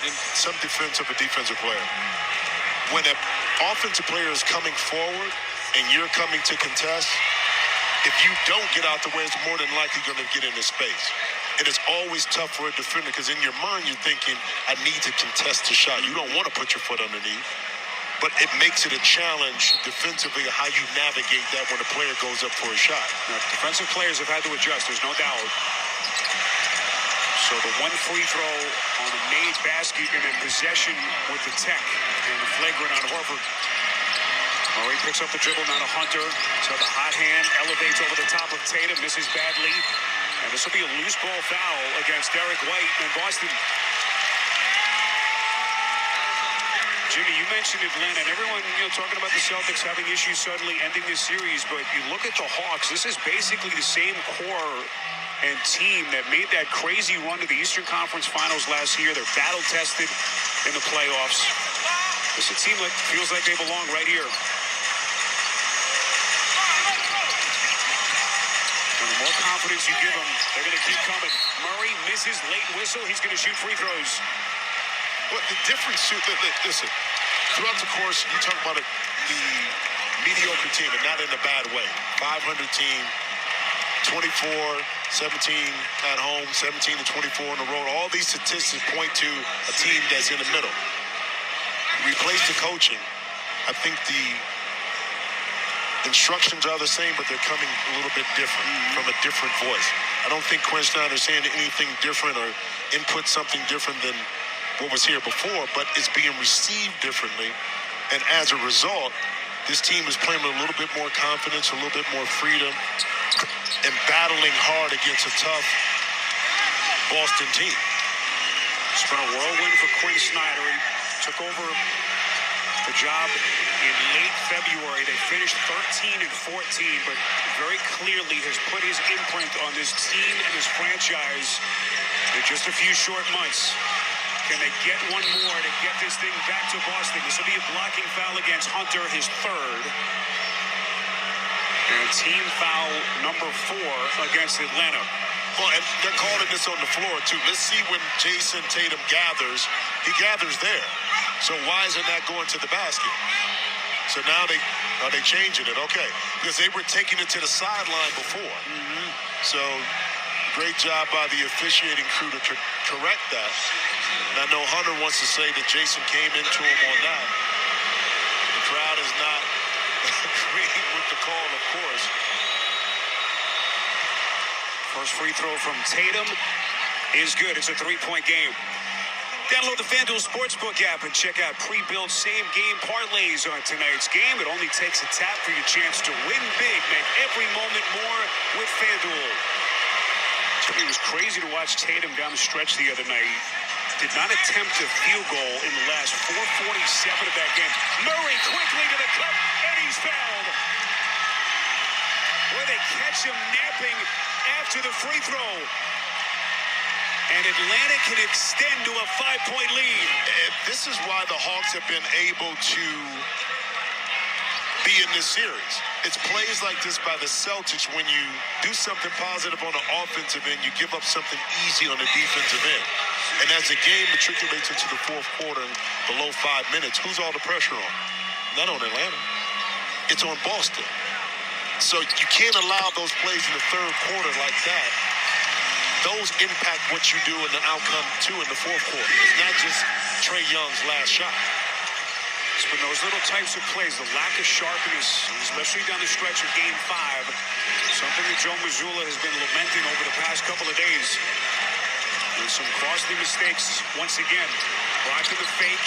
in self-defense of a defensive player. When an offensive player is coming forward and you're coming to contest, if you don't get out the way, it's more than likely going to get into space. And it's always tough for a defender because in your mind you're thinking, I need to contest the shot. You don't want to put your foot underneath. But it makes it a challenge defensively how you navigate that when a player goes up for a shot. Now, defensive players have had to adjust, there's no doubt. So the one free throw on the made basket and then possession with the tech and the flagrant on Horford. Murray picks up the dribble, now to Hunter. So the hot hand elevates over the top of Tatum, misses badly. And this will be a loose ball foul against Derek White in Boston. Jimmy, you mentioned Atlanta, and everyone, talking about the Celtics having issues suddenly ending this series, but you look at the Hawks, this is basically the same core and team that made that crazy run to the Eastern Conference Finals last year. They're battle-tested in the playoffs. This is a team that feels like they belong right here. And the more confidence you give them, they're going to keep coming. Murray misses late whistle. He's going to shoot free throws. Well, the difference, listen, throughout the course, you talk about the mediocre team, and not in a bad way. 500 team, 24, 17 at home, 17 to 24 on the road. All these statistics point to a team that's in the middle. Replace the coaching. I think the instructions are the same, but they're coming a little bit different, from a different voice. I don't think Quinn Snyder's saying anything different or input something different than what was here before, but it's being received differently. And as a result, this team is playing with a little bit more confidence, a little bit more freedom, and battling hard against a tough Boston team. It's been a whirlwind for Quinn Snyder. He took over the job in late February. They finished 13 and 14, but very clearly has put his imprint on this team and his franchise in just a few short months. Can they get one more to get this thing back to Boston? This will be a blocking foul against Hunter, his third. And team foul number 4 against Atlanta. Well, and they're calling this on the floor, too. Let's see when Jason Tatum gathers. He gathers there. So why isn't that going to the basket? So now are they changing it? Okay. Because they were taking it to the sideline before. So great job by the officiating crew to correct that. And I know Hunter wants to say that Jason came into him on that. The crowd is not agreeing with the call, of course. First free throw from Tatum is good. It's a 3-point game. Download the FanDuel Sportsbook app and check out pre-built same-game parlays on tonight's game. It only takes a tap for your chance to win big. Make every moment more with FanDuel. It was crazy to watch Tatum down the stretch the other night. Did not attempt a field goal in the last 4:47 of that game. Murray quickly to the cup, and he's fouled. Where they catch him napping after the free throw. And Atlanta can extend to a 5-point lead. And this is why the Hawks have been able to be in this series. It's plays like this by the Celtics when you do something positive on the offensive end, you give up something easy on the defensive end. And as the game matriculates into the fourth quarter and below 5 minutes, who's all the pressure on? Not on Atlanta. It's on Boston. So you can't allow those plays in the third quarter like that. Those impact what you do in the outcome, too, in the fourth quarter. It's not just Trae Young's last shot. It's been those little types of plays, the lack of sharpness, especially down the stretch of Game 5, something that Joe Mazzulla has been lamenting over the past couple of days. With some costly mistakes once again. Blocking the fake,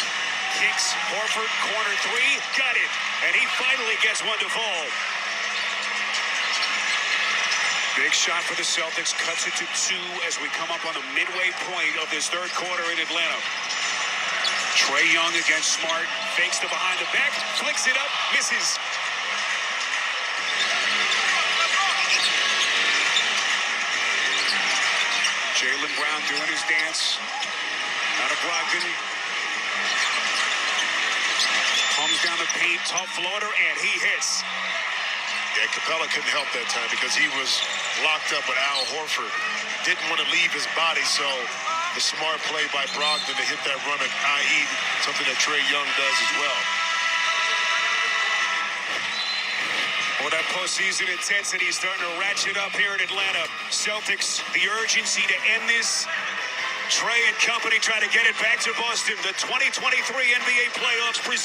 kicks, Horford, corner 3, got it. And he finally gets one to fall. Big shot for the Celtics, cuts it to 2 as we come up on the midway point of this third quarter in Atlanta. Trae Young against Smart, fakes to behind the back, flicks it up, misses. Jaylen Brown doing his dance. Out of Brogdon. Comes down the paint, tough floater, and he hits. Yeah, Capella couldn't help that time because he was locked up with Al Horford. Didn't want to leave his body, so the smart play by Brogdon to hit that run, i.e. something that Trae Young does as well. Well, that postseason intensity is starting to ratchet up here in Atlanta. Celtics, the urgency to end this. Trae and company trying to get it back to Boston. The 2023 NBA playoffs present.